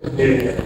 Yeah,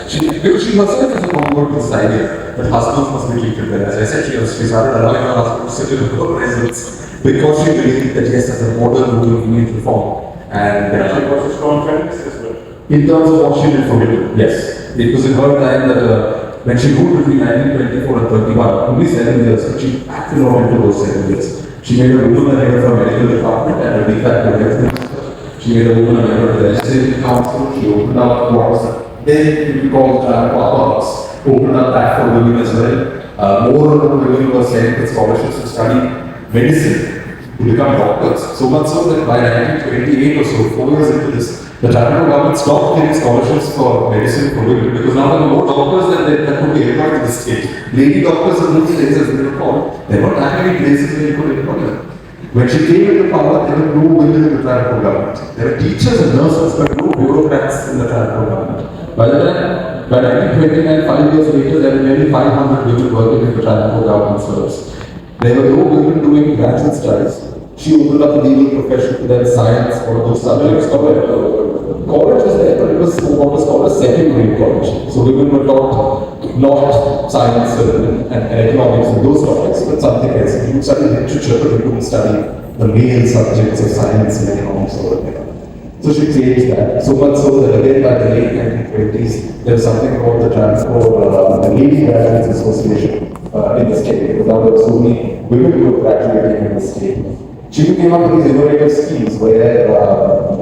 because she herself is a convert to this idea that husbands must be treated well. As I said, she started allowing her husband to sit in her residence because she believed that yes, as a modern woman, we need reform. And she was a strong feminist as well. in terms of what she did for women, yes. It was in her time that when she ruled between 1924 and 31, only 7 years, but she acted on into those 7 years. She made a woman the head of her medical department and a de facto health minister. She made a woman a member of the legislative council. She opened up what then we call powers, opened up that for women as well. More and more women were sent with scholarships to study medicine, to become doctors. So much so that by 1928 or so, 4 years into this, the Tribunal government stopped giving scholarships for medicine for women because now there were more doctors that could be employed in the state. Lady doctors in those days, as they were called, there weren't that many places where you could employ them. When she came into power, there were no women in the Tribunal government. There were teachers and nurses, but no bureaucrats in the Tribunal government. By 1929, 5 years later, there were nearly 500 women working in the Tribunal government service. There were no women doing graduate studies. She opened up the legal profession to them, science, all of those subjects. College was there, but it was what was called a secondary college. So women were taught not science and economics and those topics, but something else. You would study literature, but you couldn't study the main subjects of science and economics or whatever. So she changed that. So much so that again by the late 1920s, there was something called the Lady Graduates Association in the state. Because now there were so many women who were graduating in the state. She came up with these innovative schemes where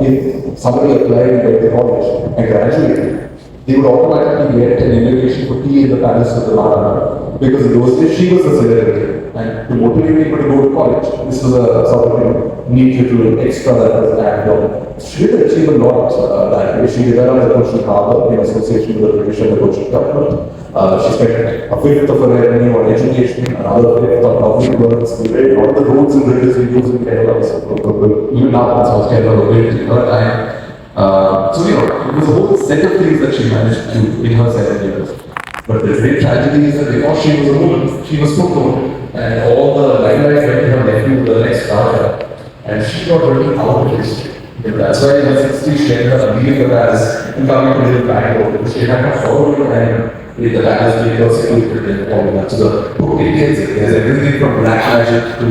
if somebody applied at the college and graduated, they would automatically get an invitation for tea in the palace of the Maharaja. Because in those days, she was a celebrity. And to motivate people to go to college, this was a sort of neat little extra that was added on. She did achieve a lot that way. She developed the Cochin Harbour in association with the British and the Cochin government. She spent a fifth of her revenue on education, another fifth on public works. A lot of the roads and bridges we use in Kerala, even now in South Kerala, were built in her time. So, it was a whole set of things that she managed to do in her 7 years. But the great tragedy is that because she was a woman, she was put on, and all the limelight went to her nephew, the next Raja, and she got really out of history. That's why in her 60s she ended up leaving the palace and coming to live in Bangalore because she had to follow her and in the palace being persecuted and all that. So the book details it. There's everything from black magic to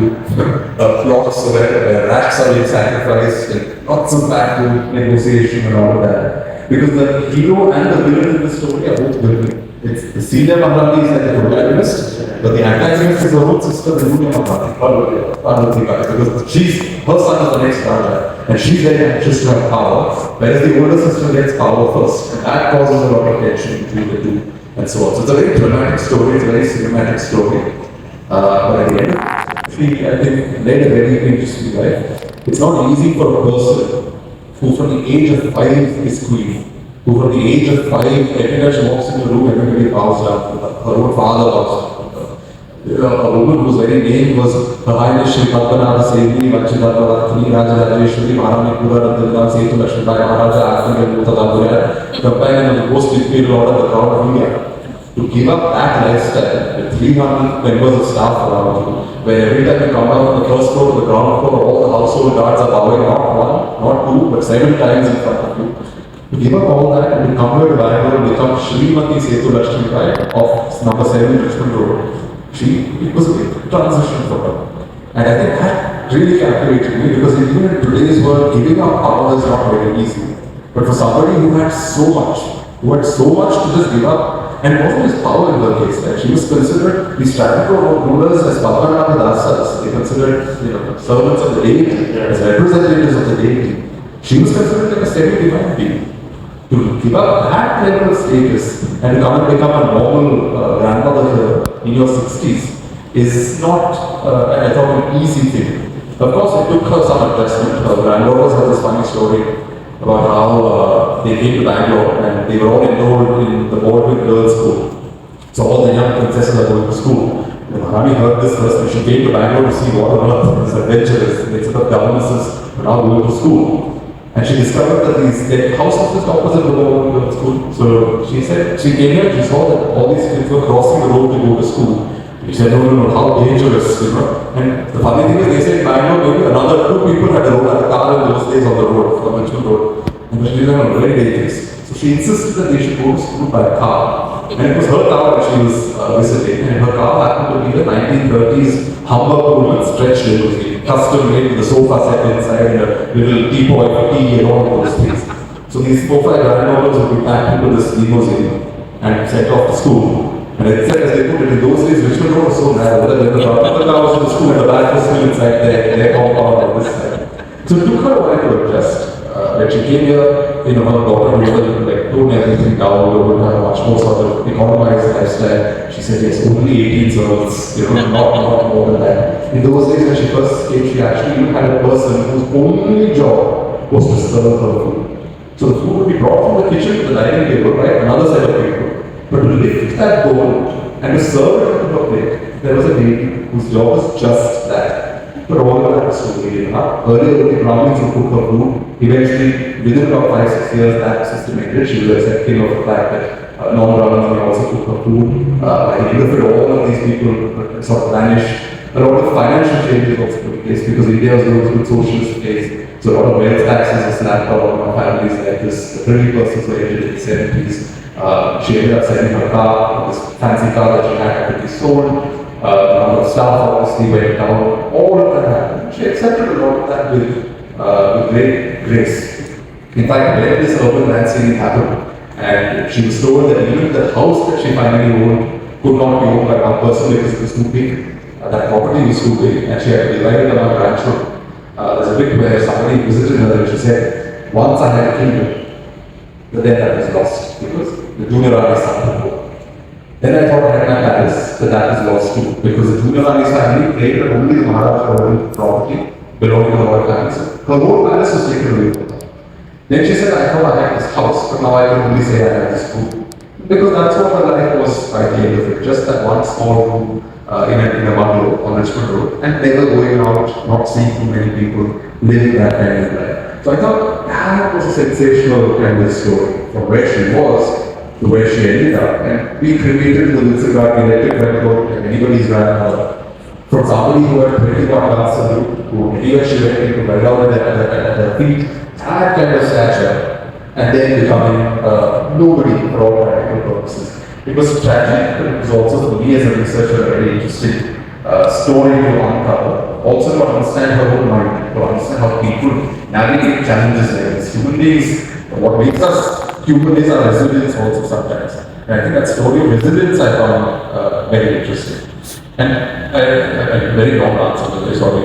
plots where rats are being sacrificed and lots of backroom negotiation and all of that. Because the hero and the villain in the story are both women. It's the Senior Maharani is like the protagonist, but the antagonist is her own sister, the Junior Maharani, Parvati, because her son is the next Raja, and she's very anxious to have power, whereas the older sister gets power first, and that causes a lot of tension between the two, and so on. So it's a very dramatic story, it's a very cinematic story, but at the end, she, I think, led a very interesting life. It's not easy for a person who from the age of 5 is queen, who from the age of 5, every time she walks into the room, everybody bows down. Her own father bows down. A woman whose very name was Her Highness Shri Padmanabha Sevini Vachidharmavathini Rajarajeshwari Maharani Pura Nandana Setu Lakshmibai Maharaja Arthur and Mutadabhaya, companion of the most imperial order of the Crown of India. To give up that lifestyle with 300 members of staff around you, where every time you come down on the first floor to the ground floor, all the household guards are bowing not one, not two, but 7 times in front of you. To give up all that and to come here to Bangalore and become Srimati Setu Lakshmibai of number 7 Richmond Road, it was a big transition for her. And I think that really captivated me because even in today's world, giving up power is not very easy. But for somebody who had so much to just give up, and what was power in her case? Right? She was considered, these Tribunal rulers as Padmanabha Dasas, they considered servants of the deity, as representatives of the deity. She was considered like a semi-divine being. To give up that level of status and to come and become a normal grandmother here in your 60s is not, I thought, an easy thing. Of course, it took her some adjustment. Her granddaughters have this funny story about how they came to Bangalore and they were all enrolled in the Bowring girls' school. So all the young princesses are going to school. When Maharani heard this first, when she came to Bangalore to see what on earth this adventurous, they set up governesses were now going to school. And she discovered that the house was just opposite the Bowring girls' school. So she said, she came here and she saw that all these kids were crossing the road to go to school. She said, no, how dangerous, And the funny thing is, they said in Bangalore, maybe another 2 people had a car in those days on the road, from Richmond Road. And she said, no, very dangerous. So she insisted that they should go to school by car. And it was her car that she was visiting, and her car happened to be the 1930s Hummer Pullman stretch limousine, custom made with the sofa set inside and a little teapot for tea and all of those things. So these 4-5 granddaughters would be packed into this limousine and sent off to school. And it said, as they put it, in those days, Richmond Road was so narrow that when the car was in the school, the back was still inside their compound on this side. So it took her a while to adjust. When she came here, her daughter would like tone everything down, would have a much more sort of economized lifestyle. She said, yes, only 18 servants, not more than that. In those days when she first came, she actually even had a person whose only job was to serve her food. So the food would be brought from the kitchen to the dining table, right, another set of people. But to lift that bowl and to serve it into her plate, there was a lady whose job was just that. But all of that was so earlier, the Brahmins would cook her food. Eventually, within about 5-6 years, that system ended. She was accepting of the fact that non-Brahmins may also cook her food. By the end of it, all of these people sort of vanished. A lot of financial changes also took place because India was going through socialist phase. So a lot of wealth taxes were slapped on families like this. The Privy Purses were ended in the 70s. She ended up selling her car, this fancy car that she had to be sold. The number of staff obviously went down. All of that happened. She accepted a lot of that with great grace. In fact, when this urban landscape happened, and she was told that even the house that she finally owned could not be owned by one person because it was too big. That property was too big, and she had to divide it among grandchildren. There's a bit where somebody visited her and she said, once I had a kingdom, but then that was lost because the junior Rani's son took over. Then I thought I had my palace, but that was lost too because the junior Rani's family claimed that only the Maharaja owned property belonging to the royal family. So her whole palace was taken away from her. Then she said, I thought I had this house, but now I can only say I had this food. Because that's what her life was by the end of it, just that one small room in a bungalow on Richmond Road, and never going out, not seeing too many people, living that kind of life. So I thought that was a sensational kind of story from where she was to where she ended up. And we cremated the Wilson Garden electric record like anybody's grandmother. From somebody who had 21 months salute, who anywhere she went, people went down at her feet, that kind of stature, and then becoming nobody for all practical purposes. It was tragic, but it was also, for me as a researcher, a very interesting story to uncover. Also to understand her own mind, to understand how people navigate challenges like this. Human beings, what makes us human is our resilience also sometimes. And I think that story of resilience I found very interesting. And a very long answer, I'm very sorry.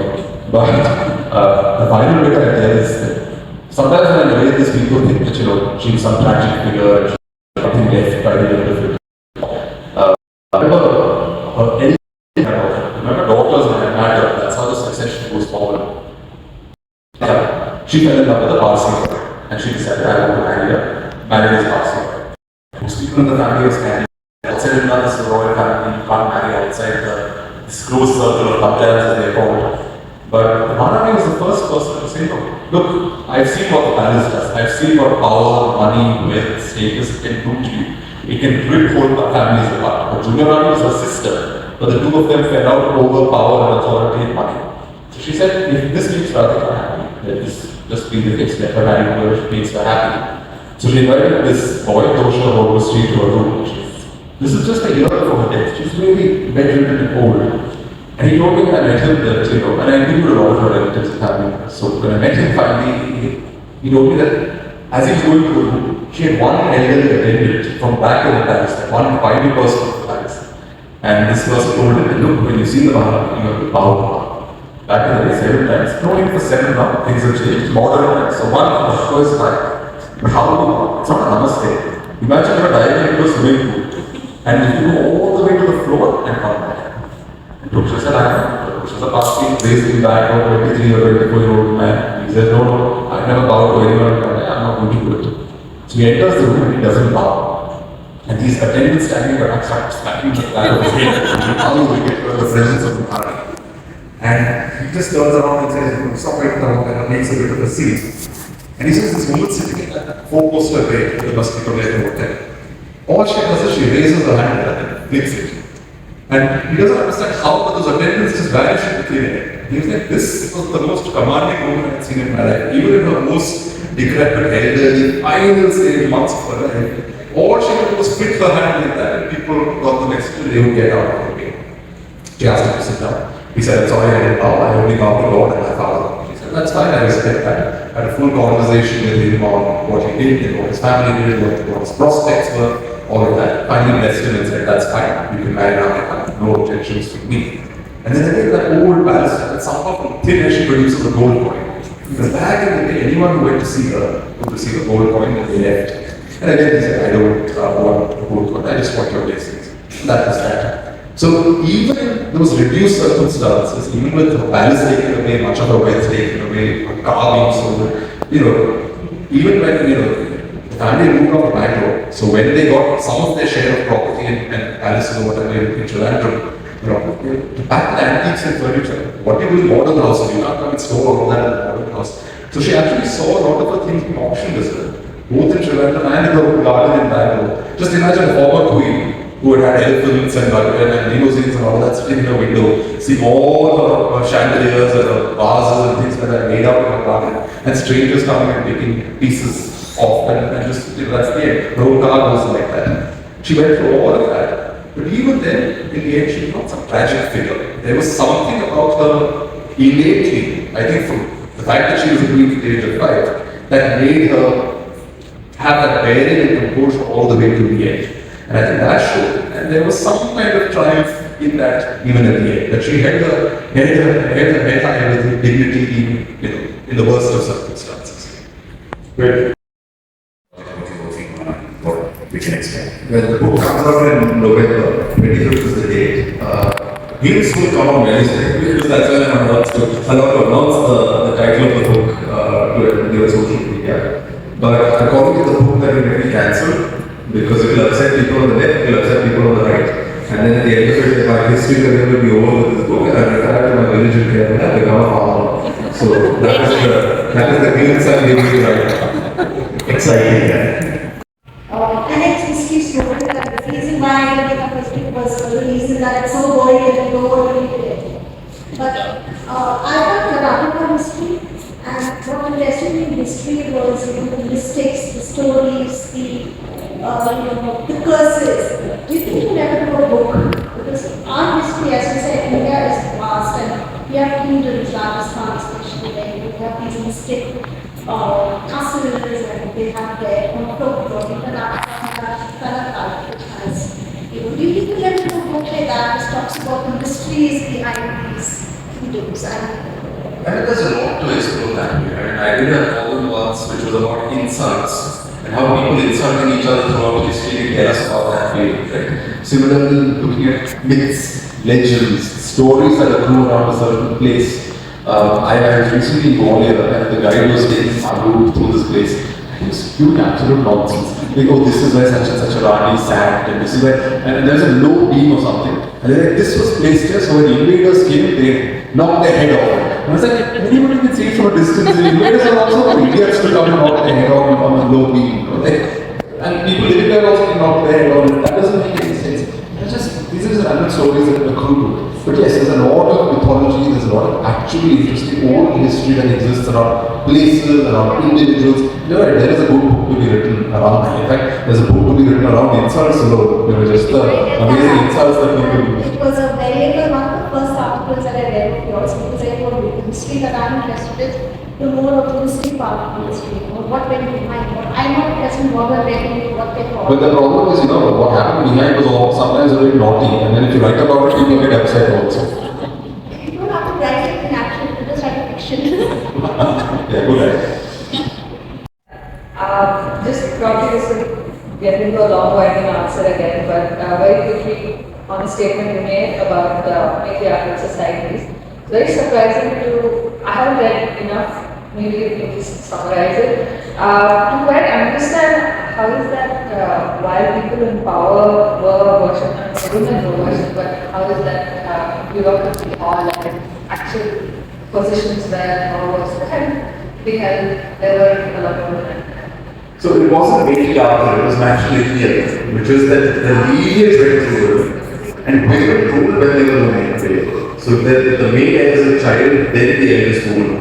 But the final bit I tell is that sometimes when I read this, people think that, she's some tragic figure and she's nothing left by the end of it. Remember daughters when I had her, that's how the succession goes forward. She fell in love with a Parsi boy, and she decided, I want to marry this Parsi boy. Most people in the family was married. Outside in this royal family, you can't marry outside this close circle of Panchayats as they call it. But Maharani was the first person to say, no, look, I've seen what the palace does. I've seen what power, money, wealth, status can do to you. It can rip whole families apart. But Junior Rani was her sister, but the two of them fell out over power and authority and money. So she said, if this makes Radhika happy, let this just be the case, let her marry whoever makes her happy. So she invited this boy, Tosha Horvesti, to her room. This is just a year before her death. She's really bedridden and old. And he told me when I met him that, and I interviewed a lot of her relatives and family. So when I met him finally, he told me that as he was going to the room, she had one elderly attendant from back in the palace, like one final person of the palace. And this person told him, look, when you see the Maharani, you have to bow. Back in the day, 7 times. No need for 7 now, things have changed. Modern times. So one, of course, like, but how do you bow? It's not a namaste. Imagine you're diving into a swimming pool, and if you go all the way to the floor and come back. Tosha said, I know. Tosha's a Parsi, raised in back of 23 or 24-year-old man. He said, no, I never bow to anyone. I'm not going to do it. So he enters the room and he doesn't bow. And these attendants standing back start smacking the back of his head. How do we get to the presence of the Maharani? And he just turns around and says, stop right now, and makes a bit of a scene. And he says, this woman sitting at that 4-poster bed in the Mosquito Hotel. All she does is she raises her hand and flicks it. And he doesn't understand how those attendants just vanish in the clinic. He was like, this was the most commanding woman I've seen in my life. Even in her most decrepit, elderly, final stage months of her life, all she could do was flick her hand like that, and people got the message and they would get out of her way. She asked him to sit down. He said, I'm sorry, I didn't bow. I only bowed to God and my father. He said, that's fine, I respect that. I had a full conversation with him on what he did, and what his family did, what his prospects were, all of that. Finally blessed him and said, that's fine, you can marry now, I have no objections from me. And then again, that old barrister, that somehow from thin air she produces a gold coin. Because back in the day, anyone who went to see her would receive a gold coin and they left. And again, he said, I don't want a gold coin, I just want your blessings. That was that. So even in those reduced circumstances, even with her palace taken away, much of her wealth taken away, her car being stolen, even when, the family moved off to Bangalore, so when they got some of their share of property and palaces or whatever in Trivandrum, to pack the antiques and furniture, what do you do in modern houses? You can't come and store all that in the modern house. So she actually saw a lot of her things being auctioned as well, both in Trivandrum and in her garden in Bangalore. Just imagine a former queen who had elephants and limousines and all that sitting in her window, seeing all her chandeliers and her vases and things like that made out in her garden, and strangers coming and taking pieces off, and just, that's the end. Her whole car was like that. She went through all of that. But even then, in the end, she was not some tragic figure. There was something about her innately, I think from the fact that she was a queen at the age of 5, that made her have that bearing and composure all the way to the end. And I think that showed. And there was some kind of triumph in that, even at the end, that she held her head high with dignity, even, in the worst of circumstances. Great. We can expect. When the book comes out in November, 25th is the date. Games will come on Wednesday, because that's when I'm allowed to announce the title of the book to their social media. But according to the book, that will be cancelled because it will upset people on the left, it will upset people on the right. And then at the end of it, my history career will be over with this book, and I retire to my village in Kerala and become a farmer. So that is the glimpse I'm giving you right now. Exciting, yeah. And it's excuse noted that the reason why I didn't make a first pick was for the reason that it's so boring and no one will read it. But I got Karnataka history, and what interested me in history was the mystics, the stories, the curses. Do you think you never do a book? Because our history, as you said, India is vast, and we have kingdoms, Rajasthan especially, where you have these mystic castles, and they have their own folklore. Do you think you never do a book like that which talks about the mysteries behind these kingdoms? There's a lot to explore that way. I did a novel once which was about insults and how people insulting each other throughout history tell us about that feeling. Right? Similarly, looking at myths, legends, stories that accrue around a certain place. I was recently in Gwalior and the guide was taking Manu through this place. He was spewing absolute nonsense. Like, oh, this is where such and such a Rani sat, and this is where, and there's a low beam or something. And they're like, this was placed here, so when invaders came, they knocked their head off. And I was like, anybody can see it from a distance. The invaders are also idiots to come and knock their head off on a low beam. And people living there also can knock their head off. That doesn't make any sense. It's just, these are random stories that accrue to it. But yes, there's a lot of mythology, there's a lot of actually interesting old history that exists around places, around individuals. You're right, there is a good book to be written around that. In fact, there's a book to be written around insults alone. Just the amazing insults that people use. It was a very one of the first articles that I read of yours, because I told you the history that I'm interested in, the more of the history part of the history, or what went behind. I'm not interested in what I read, what they thought. But the problem is, what happened behind was all sometimes a bit naughty, and then if you write about it, people get upset also. You don't have to write it in action, you just write fiction. Yeah, go ahead. Just probably this will get into a long winding answer again, but very quickly on the statement you made about matriarchal societies. It's very surprising I haven't read enough, maybe you can just summarize it, to quite understand how is that while people in power were worshipped, women were worshipped, but how is that bureaucracy or actual positions where power was beheld, there were a lot of women. So it wasn't matriarchal, it was matrilineal, which is that the lineage went through women. And women ruled when they were the main player. So the male heir is a child, then the eldest woman.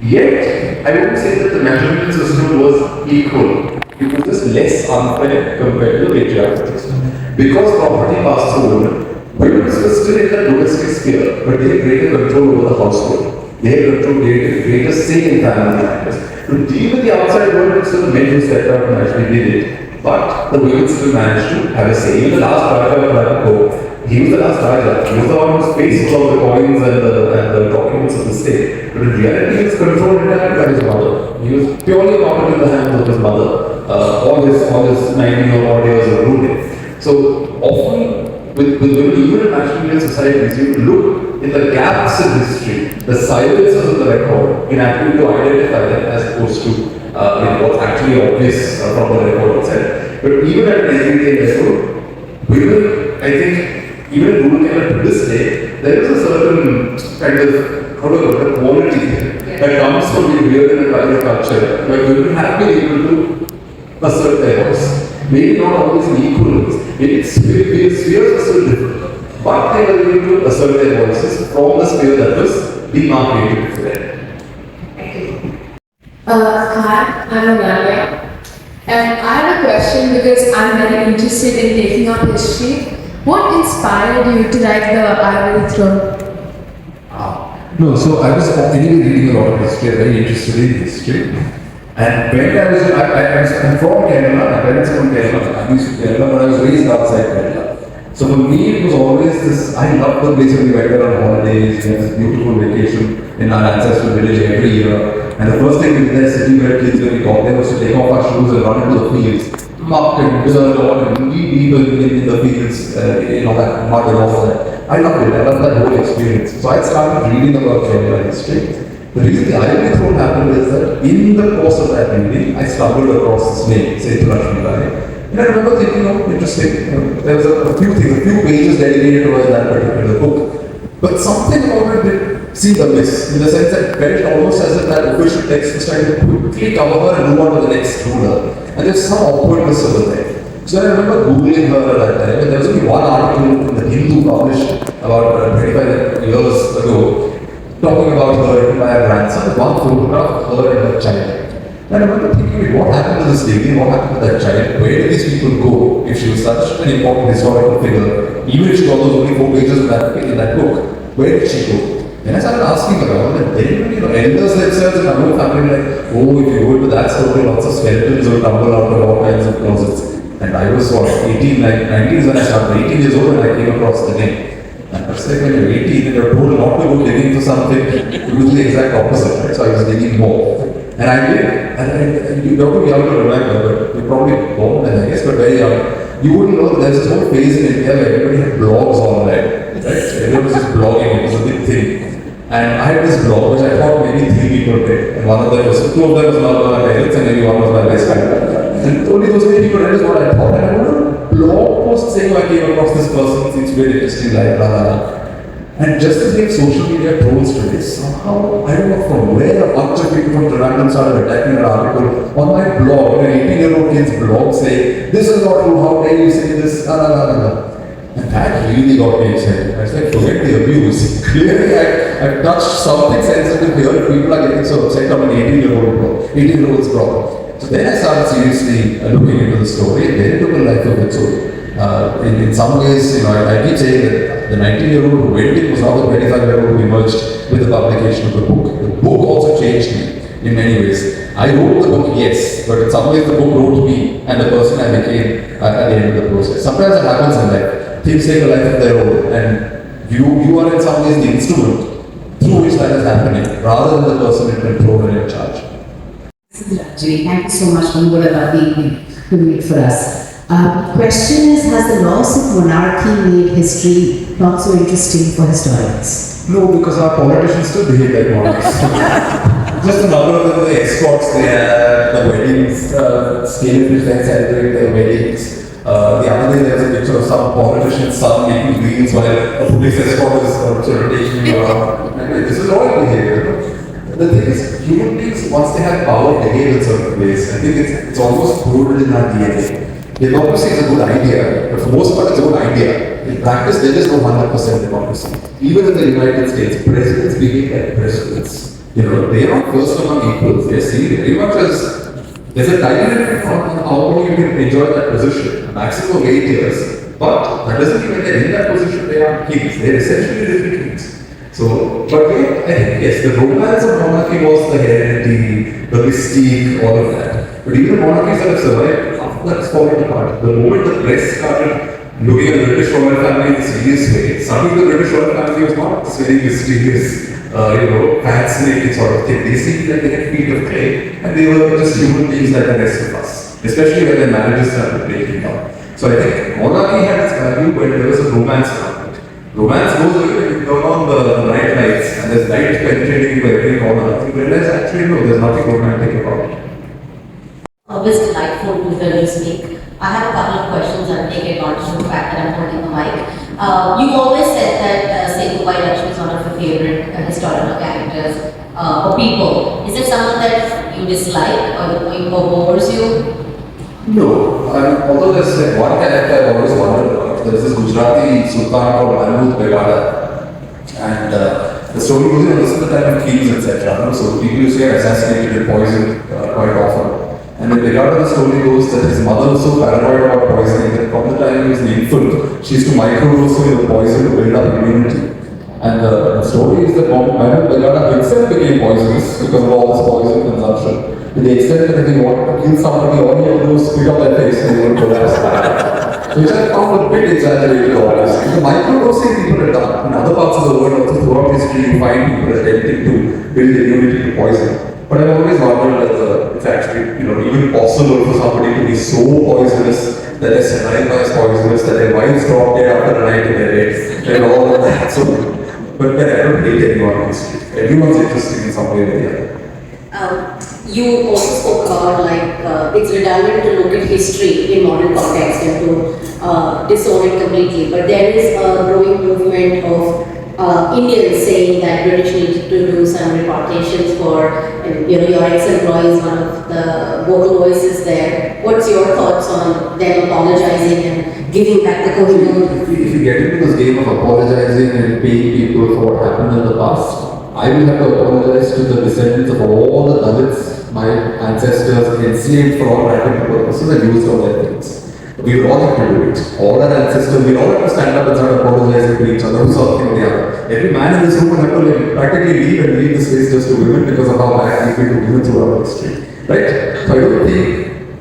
Yet, I wouldn't say that the matrimonial system was equal. It was just less unfair compared to the patriarchal system. Because property passed through women, women were still in the domestic sphere, but they had greater control over the household. They had control, greater say in family matters. To deal with the outside world, it's still the men who stepped out and actually did it. But the women still managed to have a say. Even the last Raja of Rajako, he was the last Raja. He was the one whose face was all the coins and the documents of the state. But in reality, he was controlled entirely by his mother. He was purely puppet in the hands of his mother. All his 90 or odd years of ruling. So often, with women, even in matrimonial societies, you look in the gaps in history, the silences of the record, in actually to identify them as opposed to what's actually obvious from the record itself. But even at an everyday level, women, I think, even in rural Kerala to this day, there is a certain kind of quality that comes from being reared in a kind of culture where women have been able to assert their voice. Maybe not always in equal ways. Maybe spheres are still different. But they were able to assert their voices from the sphere that was demarcated for them. Hi, I'm Amalia. And I have a question because I'm very interested in taking up history. What inspired you to write the Ivory Throne? No, so I was anyway reading a lot of history, very interested in history. And when I'm from Kerala, my parents are from Kerala, I'm used to Kerala, but I was raised outside Kerala. So for me, it was always this, I loved the place when we went there on holidays, we had this beautiful vacation in our ancestral village every year. And the first thing we did as city-bred kids when we got there was to take off our shoes and run into the fields. Muck and dirt and we people in the fields, that mud and all that. I loved it, I loved that whole experience. So I started reading about Kerala history. The reason the Ivory Throne happened is that in the course of that reading, I stumbled across this name, Manu Pillai. And I remember thinking, interesting, there was a few things, a few pages dedicated towards that particular book. But something about it did seem amiss, in the sense that it felt almost as if that official text was trying to quickly cover her and move on to the next ruler. And there's some awkwardness over there. So I remember Googling her at that time, and there was only one article in the Hindu published about 25 years ago, talking about her entire grandson, one photograph of her and her child. And I remember thinking, what happened to this lady, what happened to that child, where did these people go if she was such an important historical figure, even if she got those only 4 pages in that book, where did she go? Then I started asking around, and then elders themselves in my own family were like, oh, if you go into that story, lots of skeletons will tumble out of all kinds of closets. And I was 18, 19 when I started, 18 years old when I came across the name. And I was like, when you're 18 and you're told not to go digging for something, you do the exact opposite, right? So I was digging more. And I did. And you're probably young to remember, but you're probably born then, I guess, but very young. You wouldn't know that there's this whole phase in India where everybody had blogs online, right? Everyone was just blogging, it was a big thing. And I had this blog which I thought maybe 3 people did. And one of them was, 2 of them was my parents and maybe one was my best friend. And only those 3 people read is what I thought. And I wrote a blog post saying I came across this person, it's very interesting, like, blah, blah, blah. And just as we have social media trolls today, somehow, I don't know from where a bunch of people from Trivandrum started attacking an article on my blog, an 18-year-old kid's blog saying, this is not true, how dare you say this, blah, blah, blah, blah. And that really got me excited. I was like, forget the abuse. Clearly, I've touched something sensitive here and people are getting so upset on an 18-year-old's blog. So then I started seriously looking into the story, and then it took a life of its own. In some ways, I keep saying that the 19-year-old who went in was not the 25-year-old who emerged with the publication of the book. The book also changed me in many ways. I wrote the book, yes, but in some ways the book wrote me and the person I became at the end of the process. Sometimes that happens in life. Things take a life of their own, and you are in some ways the instrument through which that is happening, rather than the person in control and in charge. Rajvi, thank you so much for what about the evening doing it for us. Question is, has the loss of monarchy made history not so interesting for historians? No, because our politicians still behave like monarchs. Just a number of them, the escorts they have, the weddings, scale at which they celebrate their weddings. The other day there was a picture of some politician's son making greens while a police escort is sort of taking him around. And this is all behavior. The thing is, human beings, once they have power, behave in certain ways. I think it's almost coded in our DNA. Democracy is a good idea, but for most part it's a good idea. In practice, there is no 100% democracy. Even in the United States, presidents behave like presidents. You know, they are not first among equals. They are seen very much as there's a time limit on how long you can enjoy that position. A maximum of 8 years. But that doesn't mean when they're in that position they are kings. They're essentially different kings. So, but yeah, I think yes, the romance of monarchy was the heredity, the mystique, all of that. But even monarchies that have survived, that's falling apart. The moment the press started looking at the British royal family in a serious way, suddenly the British royal family was not this very mysterious, fascinating sort of thing. They seemed like they had feet of clay, and they were just human beings like the rest of us, especially when their marriages started breaking down. So I think monarchy had its value when there was a romance around it. Romance goes away when you turn on the bright lights and there's light penetrating into every corner. You realize actually no, there's nothing romantic about it. Always delightful to hear you speak. I have a couple of questions. I'll take advantage of the fact that I'm holding the mic. You always said that Setu Lakshmi is one of your favorite historical characters or people. Is it someone that you dislike or bores you? No, although there's one character I've always wondered about. There's this Gujarati Sultan called Manu Pillai, and the story goes on, this is the time of kings, etc. So people used to get assassinated and poisoned quite often. And the regard of the story goes that his mother was so paranoid about poisoning that from the time he was an infant, she used to microdose him with the poison to build up immunity. And the story is that Manu Pillai himself became poisonous because of all this poison consumption. To the extent that if he wanted to kill somebody, all he had to do was spit up their face and they would collapse. Which I found a bit exaggerated, honestly. The microdosing people have done in other parts of the world, also throughout history, you find people attempting to build immunity to poison. But I've always wondered whether it's actually, even possible for somebody to be so poisonous that their saliva is poisonous, that their wives drop dead after a night in their bed, and all of that. So, but I don't hate anyone in history. Everyone's interesting in some way or the other. You also spoke about it's redundant to look at history in modern context and to disown it completely. But there is a growing movement of Indians saying that British needed to do some repartitions for, your ex-employee is one of the vocal voices there. What's your thoughts on them apologizing and giving back the Kohinoor? If you get into this game of apologizing and paying people for what happened in the past, I will have to apologize to the descendants of all the Dalits, my ancestors enslaved for all practical purposes and used all their things. We all have to do it. All our ancestors, we all have to stand up and start apologizing to each other for something or the other. Every man in this room will have to practically leave the space just to women because of how bad we've been to women throughout history. Right? So I don't think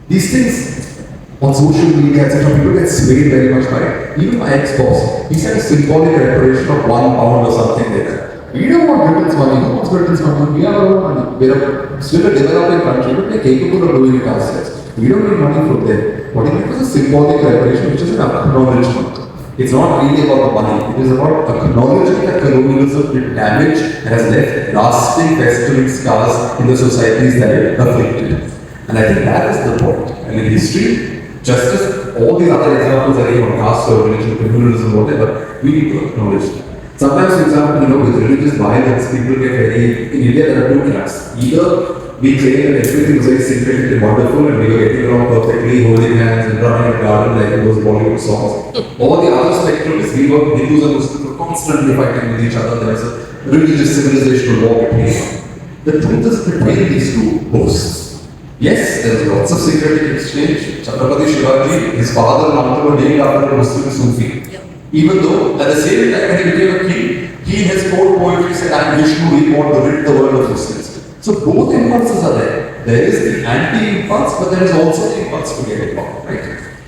these things on social media, etc., people get swayed very much by it. Even my ex-boss, he said a symbolic reparation of £1 or something like that. We don't want Britain's money. Who wants Britain's money? We have our own money. We're still a developing country, but we're capable of doing it ourselves. We don't need money from them. What if it was a symbolic reparation, which is an acknowledgement? It's not really about the money. It is about acknowledging that colonialism did damage and has left lasting festering scars in the societies that it afflicted. And I think that is the point. And in history, just as all these other examples are on caste or religion, communalism, whatever, we need to acknowledge that. Sometimes, for example, with religious violence, people get very, in India there are two camps. Either we claim that everything was very secret and wonderful and we were getting along perfectly, holding hands and running in a garden like those Bollywood songs. Or the other spectrum is we were, Hindus and Muslims were constantly fighting with each other. There was a religious civilizational war between them. The truth is between these two hosts. Yes, there was lots of secret exchange. Chhatrapati Shivaji, his father and uncle were named after a Muslim Sufi. Even though at the same time when he became a king, he has wrote poetry said, I am Vishnu, we want to rid the world of Muslims. So both impulses are there. There is the anti-impulse, but there is also the impulse to get involved, right?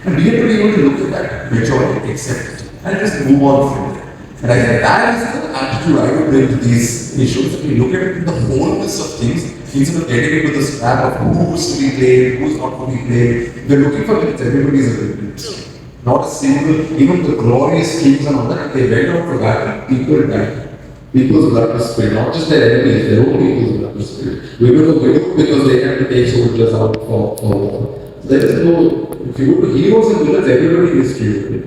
And we have to be able to look at that, maturely, accept it, and just move on from there. And I think that is the attitude I would bring to these issues. That we look at it in the wholeness of things, instead of getting into this trap of who's to be played, who's not to be played. We're looking for limits, everybody is a limit. Not a single, even the glorious kings and all that, they went out for battle, people died. People's blood was spilled, not just their enemies, their own people's blood was spilled. Women were widowed because they had to take soldiers out for war. So there is no, if you go to heroes and villains, everybody is killed.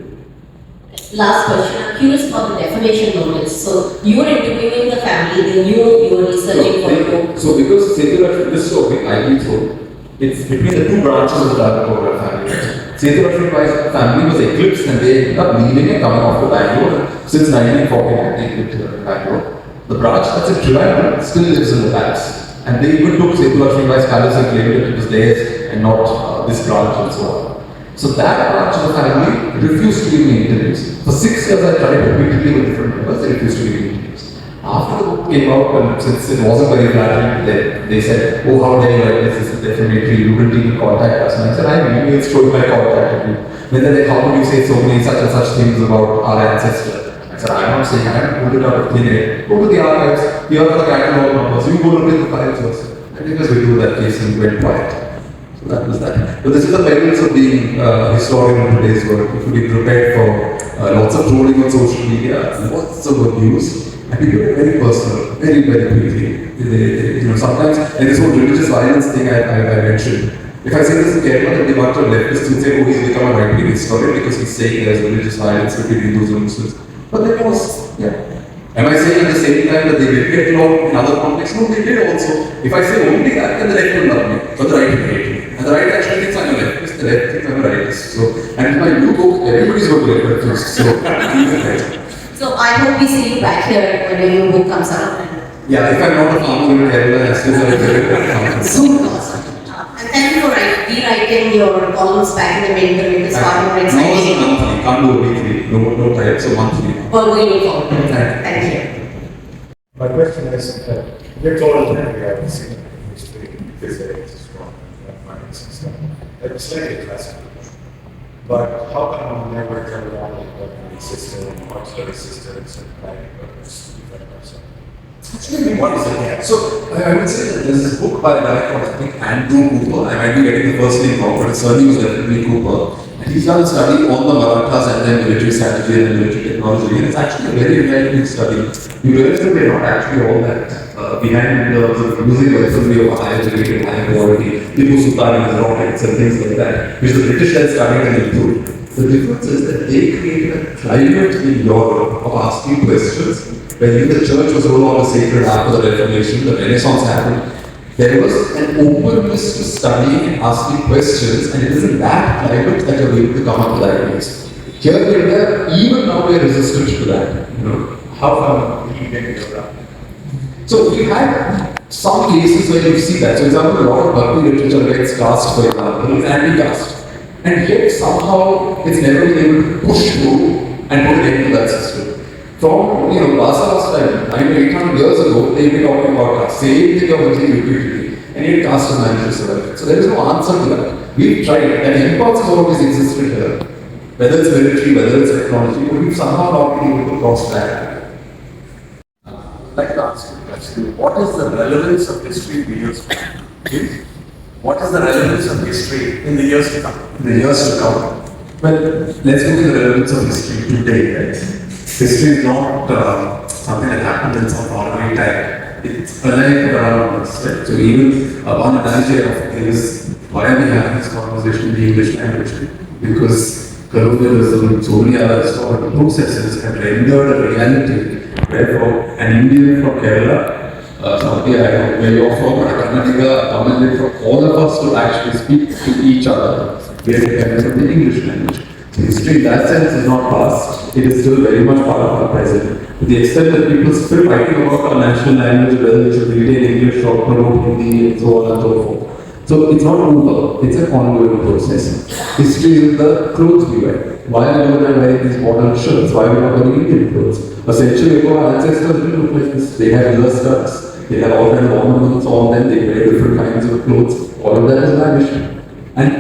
Last question, I'm curious about the defamation notice. So you were interviewing the family, they knew you were researching for you. So because Setu Lakshmi, this story, I believe so, it's between the two branches of the Tata family. Setu Lakshmi Bai's family was eclipsed and they ended up leaving and coming off to Bangalore. Since 1949, they lived here in Bangalore. The branch that's in Trivandrum still lives in the palace. And they even took Setu Lakshmi Bai's palace and claimed that it was theirs and not this branch and so on. So that branch of the family refused to give me interviews. For 6 years I tried repeatedly with different members, they refused to give me interviews. After the book came out, and since it wasn't very flattering, they said, oh, how dare you write this is defamatory, you couldn't even contact us. And I said, I have emails showing my contact with you. Then they're like, how could you say so many such and such things about our ancestors? I said, I'm not saying, I haven't pulled it out of thin air. Go to the archives, here are the catalog numbers, you go look at the files also. And they just withdrew that case and went quiet. So that was that. But this is the perils of being a historian in today's world. You should be prepared for lots of trolling on social media, lots of abuse. And people get very personal, very, very quickly. Sometimes, and this whole religious violence thing I mentioned, if I say this in Kerala, then the bunch of leftists will say, oh, he's become a right-wing historian because he's saying there's religious violence between Hindus and Muslims. But there was, Am I saying at the same time that they did get along in other contexts? No, they did also. If I say only that, then the left will love me, but the right will hate me. And the right actually thinks I'm a leftist, the left thinks I'm a rightist. So, and in my new book, everybody's going to get confused. So, So I hope we see you back here when your new book comes out. yeah, if I'm not a farmer in Kerala, I still have a very good Super awesome. And thank you for rewriting your columns back in the winter. It's far more Now it's exciting. monthly, can't do a weekly, no type, so monthly. Well, we look forward to it. Thank you. My question is, you're told that we have seen history, physics, astronomy, mathematics and stuff. It's slightly classical. But how come we never turn around the government system, auxiliary systems, and planning purpose to defend ourselves? Actually, what is it? So, I would say that there's this book by a guy called, I think, Andrew Cooper. I might be getting the first name wrong, but his surname was definitely Cooper. And he's done a study on the Marathas and then military strategy and military technology. And it's actually a very, very big study. You realize that we're not actually all that behind in terms of using weaponry of a higher degree, higher quality, Tipu Sultan and rockets and things like that, which the British had studied and improved. The difference is that they created a climate in Europe of asking questions. When the church was no longer sacred after the Reformation, the Renaissance happened, there was an openness to studying and asking questions, and it is in that climate that you're able to come up with ideas. Here in India, even now we are resistant to that. How come we didn't do that? So we had some cases where you see that. So, for example, a lot of Bhakti literature gets cast, for example, it's anti-caste. And yet somehow it's never been able to push through and put an end to that system. From, Basa's time, 800 years ago, they've been talking about caste. Same thing of repeatedly. And yet caste has managed to survive. So there is no answer to that. We've tried, and impulse has always existed here. Whether it's military, whether it's technology, but we've somehow not been able to cross that. I'd like to ask you a question. What is the relevance of history in the years to come? What is the relevance of history in the years to come? In the years to come. Well, let's look at the relevance of history today, right? History is not something that happened in some faraway time. It's alive around us, right? So even one adage of is why are we having this conversation in the English language? Because colonialism and so many other historical processes have rendered a reality where for an Indian from Kerala, somebody I know where you're from, a Karnataka, a Tamil, from all of us to actually speak to each other, we are dependent on the English language. So history in that sense is not past, it is still very much part of our present. To the extent that people still fighting about our national language, whether we should retain English or promote Hindi and so on and so forth. So it's not over, it's an ongoing process. History is the clothes we wear. Why are we not wearing these modern shirts? Why are we not wearing Indian clothes? A century ago, our ancestors didn't look like this. They had ear studs, they had all kinds of ornaments on them, they wear different kinds of clothes. All of that is vanished. And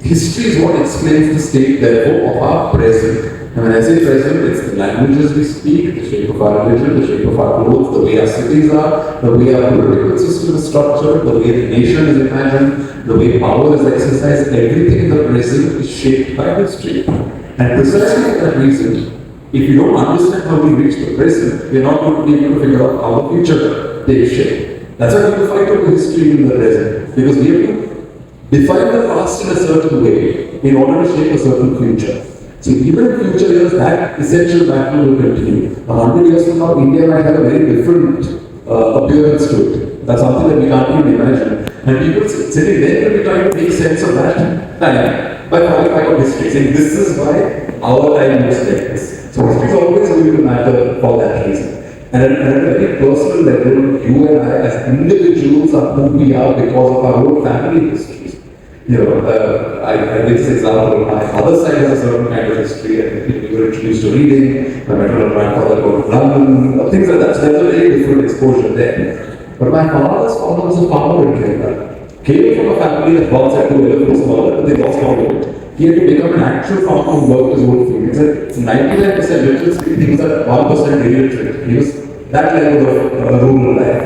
history is what explains the state, therefore, of our present. And when I say present, it's the languages we speak, the shape of our religion, the shape of our clothes, the way our cities are, the way our political system is structured, the way the nation is imagined, the way power is exercised. Everything in the present is shaped by history. And precisely for that reason, if you don't understand how we reach the present, we are not going to be able to figure out how the future takes shape. That's why people fight over history in the present, because we have to define the past in a certain way in order to shape a certain future. So even in future years, that essential battle will continue. 100 years from now, India might have a very different appearance to it. That's something that we can't even imagine. And people sitting there will be trying to make sense of that time. by falling back on history, saying this is why our time looks like this. So history is always going to matter for that reason. And at a very personal level, you and I as individuals are who we are because of our own family histories. You know, I give this example. My father's side has a certain kind of history, and we were introduced to reading. My maternal grandfather go to London, things like that. So there's a very different exposure there. But my father's father was a farmer in Kerala. Came from a family that once had 2 elephants of mother, but they lost all of it. He had to become an actual farmer and work his own field. He said 99% literacy, he was at 1% illiterate. He was that level of rural life.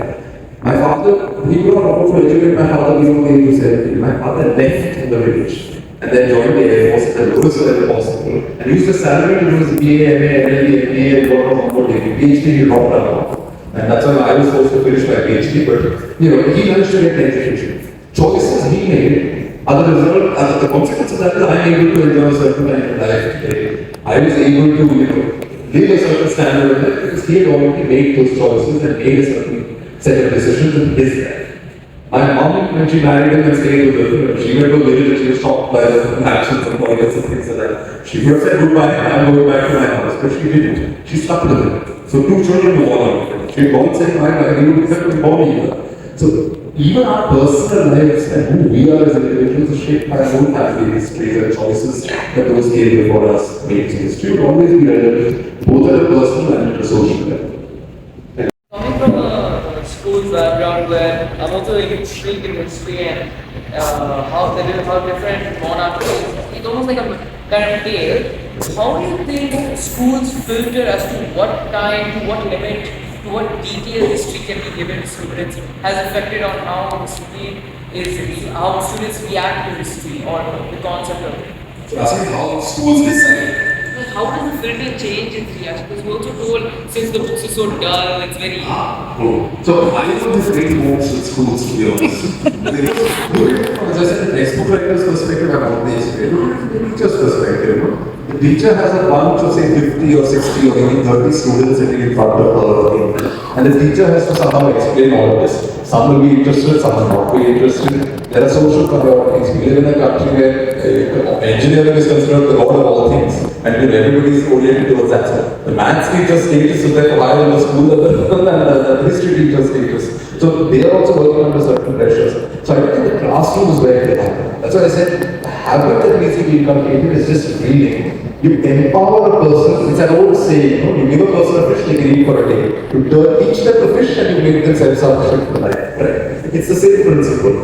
My father, he could not afford to educate my father beyond the age of 17. My father left the village and then joined the Air Force at the lowest level possible and used his salary to do his BA, MA, LLB, MBA, and got on board degree. PhD, he dropped out. And that's why I was forced to finish my PhD, but you know, he managed to get an education. Choices he made are the result, the consequence of that is I am able to enjoy a certain kind of life today. I was able to, you know, live a certain standard of life because he had already made those choices and made a certain set of decisions in his life. My mom, when she married him and stayed with him, she went to a village and she was shocked by the actions of toilets and things like that. She could have said goodbye, I'm going back to my house, but she didn't. She stuck with him. So 2 children were born out of it. She had gone saying, I didn't have to be born either. So even our personal lives and who we are as individuals are shaped by our own family histories and choices that those came before us made. So history will always be relevant, both at a personal and at a social level. Coming from a school background where I'm also intrigued in history and how different monarchy is, it's almost like a kind of tale. How do you think schools filter as to what time, to what limit, to what detailed history can be given to students has affected on how history is, how students react to history or the concept of it? So asking how schools decide. How does the filter change in 3 years? Because we're also told since the books are so dull, it's very. So I don't read books with schools, to be honest. From just a textbook writer's perspective about the history, look at the teacher's perspective. You know? The teacher has a bunch of say 50 or 60 or even 30 students sitting in front of her, and the teacher has to somehow explain all of this. Some will be interested, some will not be interested. There are social priorities. We live in a country where engineering is considered the god of all things, and everybody is oriented towards that. So the maths teacher's status is therefore higher in the school than the history teacher's status. So they are also working under certain pressures. So I think the classroom is where they happen. That's why I said the habit that needs to be inculcated is just reading. You empower a person. It's an old saying, you know, you give a person a fish, they can eat for a day. You teach them the fish and you make them self-sufficient for life. Right? It's the same principle.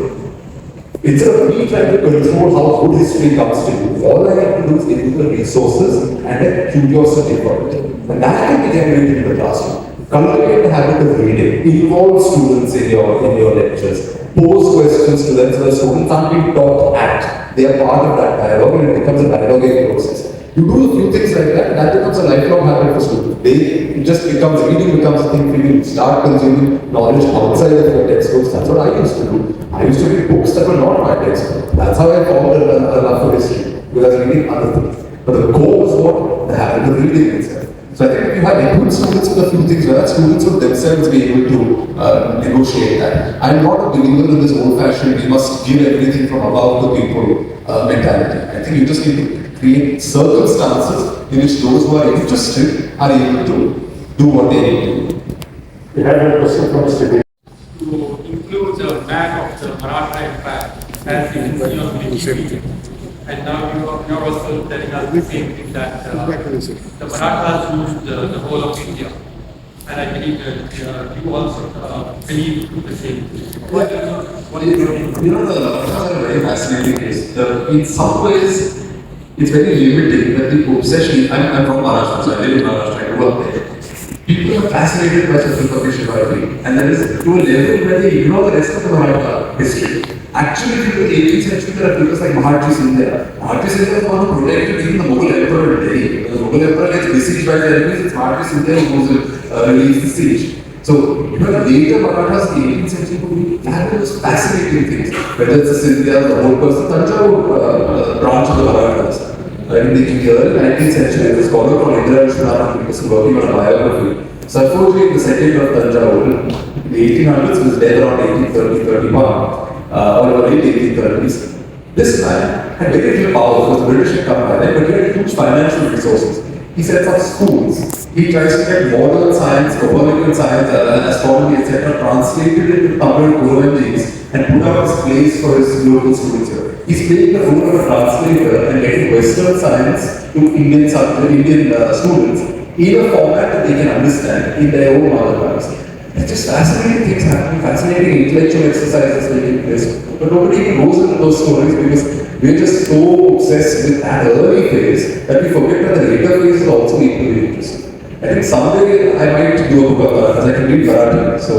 Instead of me trying to control how good history comes to you, all I have to do is give you the resources and a curiosity for it. And that can be generated in the classroom. Cultivate the habit of reading. Involve students in your lectures. Pose questions to them so the students aren't being taught at. They are part of that dialogue and it becomes a dialoguing process. You do a few things like that, and that becomes a lifelong habit for students. It just becomes, reading becomes a thing for you. Start consuming knowledge outside of your textbooks. That's what I used to do. I used to read books that were not my textbook. That's how I formed a love for history, because I was reading other things. But the core was what? The habit of reading itself. So I think if you have equipped students with a few things, whether students would themselves be able to negotiate that. I'm not a believer in this old-fashioned, we must give everything from above the people mentality. I think you just need to create circumstances in which those who are interested are able to do what they need to do. We have a question from Mr. To include the map of the Maratha Empire as you can see on the TV. And now you are also telling us the same thing that the Marathas ruled the whole of India. And I believe that you also believe the same. You know, the Marathas are a very fascinating case. In some ways, it's very limiting that the obsession. I'm from Maharashtra, so I live in Maharashtra, I grew up there. People are fascinated by Chhatrapati Shivaji, and there is to a level where they ignore the rest of the Maratha history. Actually, in the 18th century, there are figures like Maharji Sindhya. Maharji Sindhya was one who protected even the Mughal emperor in Delhi. When the Mughal emperor gets besieged by the enemies, it's Maharji Sindhya who goes and relieves the siege. So, you know, later Marathas in the 18th century could be fabulous, fascinating things. Whether it's the Sindhya, the whole person, Tanjavur branch of the Marathas. In the early 19th century, a scholar called Indra Vishwanath was working on a biography. Sarfoji, the second of Tanjavur, in the 1800s, was dead around 1830-31, or late 1830s. This man had very little power because the British had come by then, but he had huge financial resources. He sets up schools. He tries to get modern science, Copernican science, astronomy, etc., translated into Tamil Guruvandis and put out his plays for his local students here. He's playing the role of a translator and getting Western science to Indian students in a format that they can understand in their own mother tongues. It's just fascinating things happening, fascinating intellectual exercises taking place. But nobody even goes into those stories because we're just so obsessed with that early phase that we forget that the later phase is also equally interesting. I think someday I might do a book of Marathas. I can read Marathi, so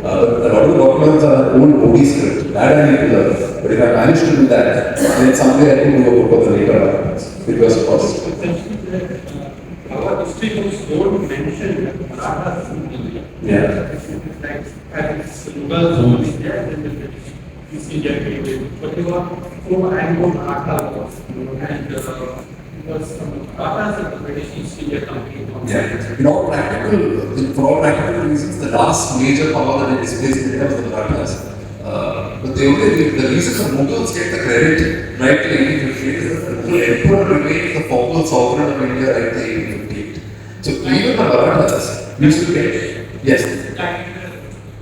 a lot of the documents are old Modi script. That I need to learn. But if I manage to do that, then someday I can do a book of the later Marathas. Because of course. Our history books don't mention Marathas in India. Yeah. Like, it's Mughals only there, then the British East India period. But you got four Anglo-Maratha wars, and because Marathas and the British East India Company. Yeah. For all practical reasons, the last major power that it displaced in India was the Marathas. But the reason the Mughals get the credit right to 1858 is that the Mughal emperor remained the formal sovereign of India right to 1858. So even the Marathas used to get, yes,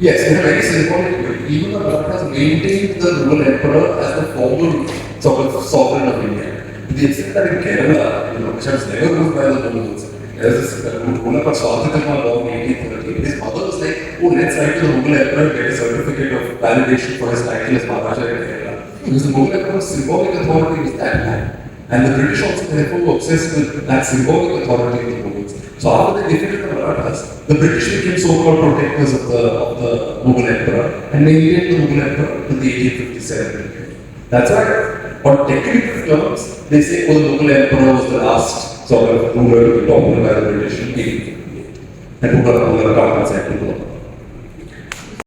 in a very symbolic way, even the Marathas maintained the rural emperor as the formal sort of sovereign of India. To the extent that in Kerala, which was never ruled by the Mughals, there was this ruler called Swatantra born in 1813. His mother was like, oh, let's write to the Mughal emperor and get a certificate of validation for his title as Maharaja in Kerala. Because the Mughal emperor's symbolic authority was that high. And the British also therefore were obsessed with that symbolic authority of the Mughals. So after they defeated the Marathas, the British became so-called protectors of the Mughal emperor and maintained the Mughal emperor to the 1857 period. That's why, on technical terms, they say, oh, the Mughal emperor was the last sort of ruler to be toppled by the British in 1858. And Mughal accountants had to go.